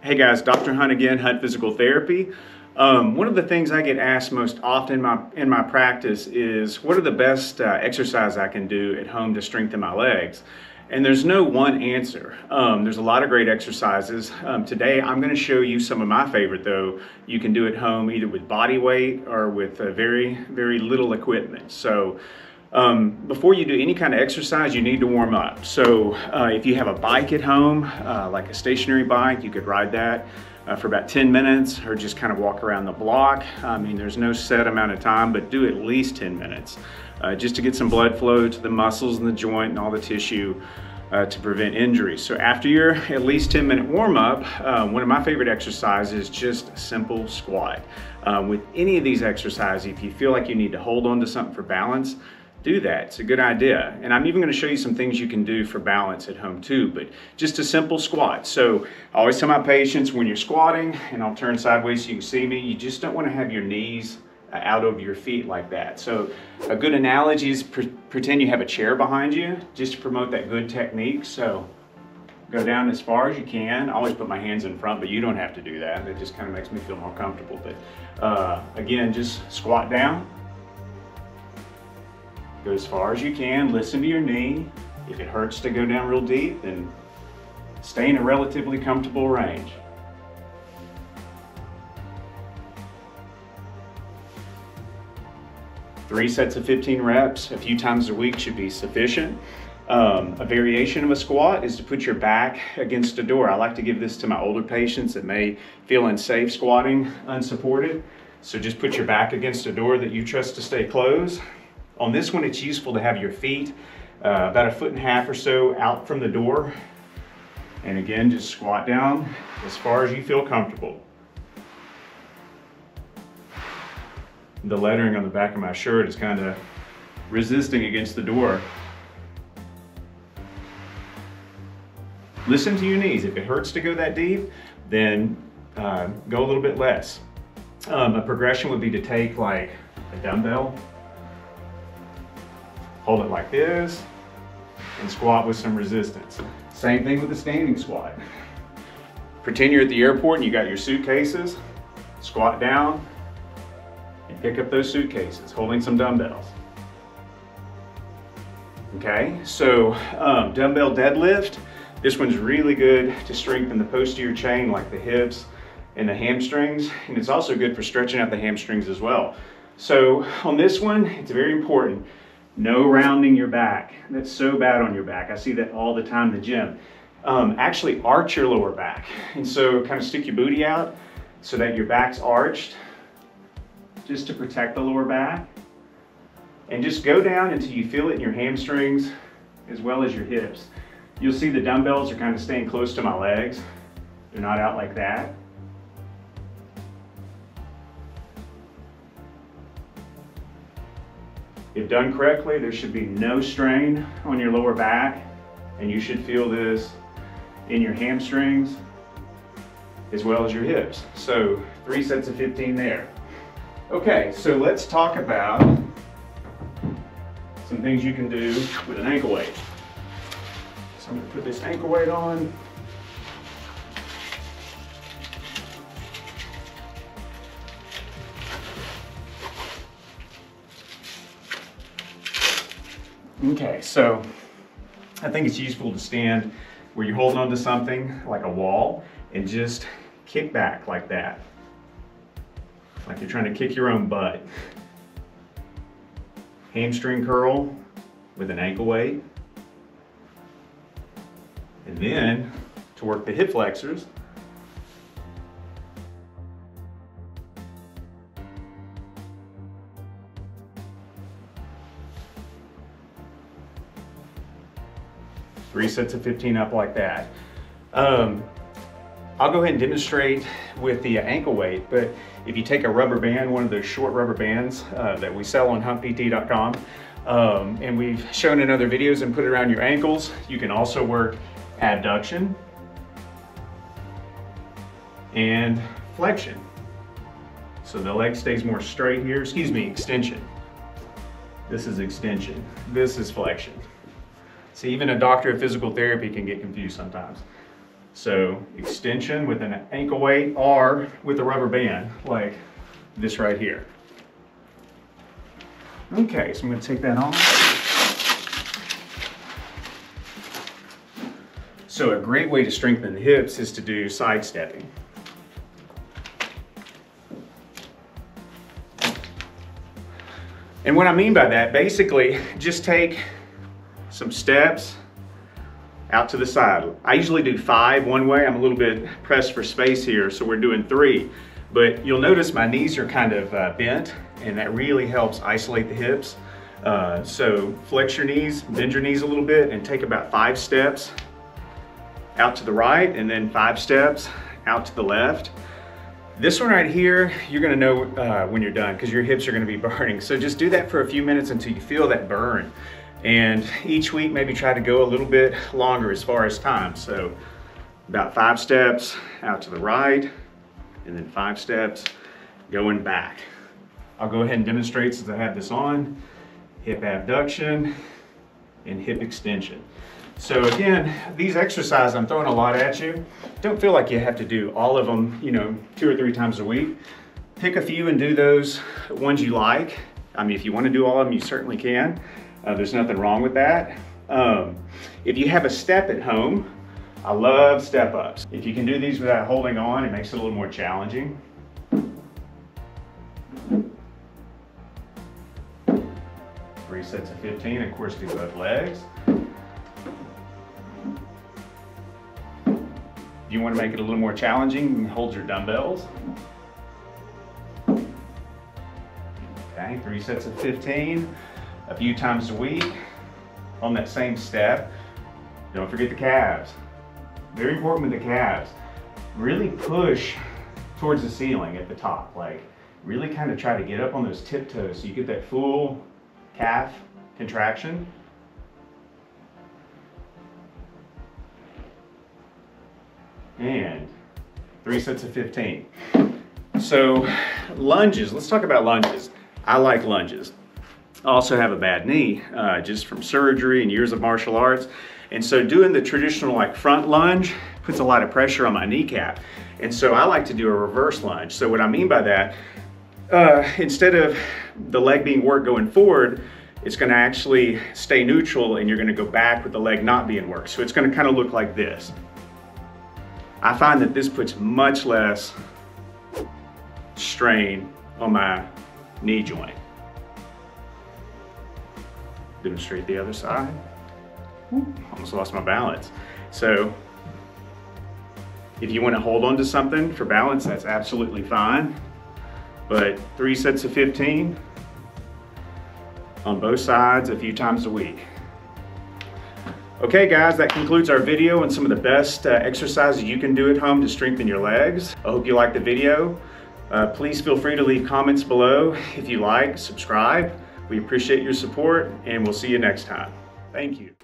Hey guys, Dr. Hunt again, Hunt Physical Therapy. One of the things I get asked most often in my practice is what are the best exercise I can do at home to strengthen my legs? And there's no one answer. There's a lot of great exercises. Today I'm going to show you some of my favorite though. You can do at home either with body weight or with very little equipment. So before you do any kind of exercise, you need to warm up. So if you have a bike at home, like a stationary bike, you could ride that for about 10 minutes or just kind of walk around the block. I mean, there's no set amount of time, but do at least 10 minutes just to get some blood flow to the muscles and the joint and all the tissue to prevent injuries. So after your at least 10-minute warm up, one of my favorite exercises is just a simple squat. With any of these exercises, if you feel like you need to hold on to something for balance, do that. It's a good idea. And I'm even going to show you some things you can do for balance at home too, but just a simple squat. So I always tell my patients when you're squatting, and I'll turn sideways so you can see me, you just don't want to have your knees out over your feet like that. So a good analogy is pretend you have a chair behind you just to promote that good technique. So go down as far as you can. I always put my hands in front, but you don't have to do that. It just kind of makes me feel more comfortable. But again, just squat down. Go as far as you can, listen to your knee. If it hurts to go down real deep, then stay in a relatively comfortable range. Three sets of 15 reps, a few times a week should be sufficient. A variation of a squat is to put your back against a door. I like to give this to my older patients that may feel unsafe squatting unsupported. So just put your back against a door that you trust to stay closed. On this one, it's useful to have your feet about 1.5 feet or so out from the door. And again, just squat down as far as you feel comfortable. The lettering on the back of my shirt is kind of resisting against the door. Listen to your knees. If it hurts to go that deep, then go a little bit less. A progression would be to take like a dumbbell, hold it like this, and squat with some resistance. Same thing with the standing squat. Pretend you're at the airport and you got your suitcases, squat down, and pick up those suitcases, holding some dumbbells. Okay, so dumbbell deadlift. This one's really good to strengthen the posterior chain like the hips and the hamstrings, and it's also good for stretching out the hamstrings as well. So on this one, it's very important. No rounding your back. That's so bad on your back. I see that all the time in the gym. Actually arch your lower back. And so kind of stick your booty out so that your back's arched, just to protect the lower back. And just go down until you feel it in your hamstrings as well as your hips. You'll see the dumbbells are kind of staying close to my legs. They're not out like that. If done correctly, there should be no strain on your lower back, and you should feel this in your hamstrings as well as your hips. So 3 sets of 15 there. Okay, so let's talk about some things you can do with an ankle weight. So I'm going to put this ankle weight on. Okay, so I think it's useful to stand where you're holding onto something like a wall and just kick back like that. Like you're trying to kick your own butt. Hamstring curl with an ankle weight. And then to work the hip flexors, three sets of 15 up like that. I'll go ahead and demonstrate with the ankle weight, but if you take a rubber band, one of those short rubber bands that we sell on HpT&x, and we've shown in other videos, and put it around your ankles, you can also work abduction and flexion. So the leg stays more straight here, extension. This is extension, this is flexion. See, even a doctor of physical therapy can get confused sometimes. So extension with an ankle weight or with a rubber band, like this right here. Okay, so I'm going to take that off. So a great way to strengthen the hips is to do sidestepping. And what I mean by that, basically, just take some steps out to the side. I usually do 5 one way. I'm a little bit pressed for space here, so we're doing 3. But you'll notice my knees are kind of bent, and that really helps isolate the hips. So flex your knees, bend your knees a little bit, and take about 5 steps out to the right, and then 5 steps out to the left. This one right here, you're gonna know when you're done, because your hips are gonna be burning. So just do that for a few minutes until you feel that burn. And each week, maybe try to go a little bit longer as far as time. So about 5 steps out to the right, and then 5 steps going back. I'll go ahead and demonstrate since I have this on. Hip abduction and hip extension. So again, these exercises, I'm throwing a lot at you. Don't feel like you have to do all of them, 2 or 3 times a week. Pick a few and do those ones you like. I mean, if you want to do all of them, you certainly can. There's nothing wrong with that. If you have a step at home, I love step ups. If you can do these without holding on, it makes it a little more challenging. 3 sets of 15, of course, do both legs. If you want to make it a little more challenging, you can hold your dumbbells. Okay, 3 sets of 15, a few times a week on that same step. Don't forget the calves. Very important with the calves. Really push towards the ceiling at the top. Like, really kind of try to get up on those tiptoes so you get that full calf contraction. And 3 sets of 15. So lunges, let's talk about lunges. I like lunges. I also have a bad knee just from surgery and years of martial arts. And so doing the traditional like front lunge puts a lot of pressure on my kneecap. And so I like to do a reverse lunge. So what I mean by that, instead of the leg being worked going forward, it's gonna actually stay neutral and you're gonna go back with the leg not being worked. So it's gonna kind of look like this. I find that this puts much less strain on my knee joint. Demonstrate the other side. Almost lost my balance. So if you want to hold on to something for balance, that's absolutely fine. But 3 sets of 15 on both sides a few times a week. Okay guys, that concludes our video on some of the best exercises you can do at home to strengthen your legs. I hope you liked the video. Please feel free to leave comments below if you like, subscribe. We appreciate your support and we'll see you next time. Thank you.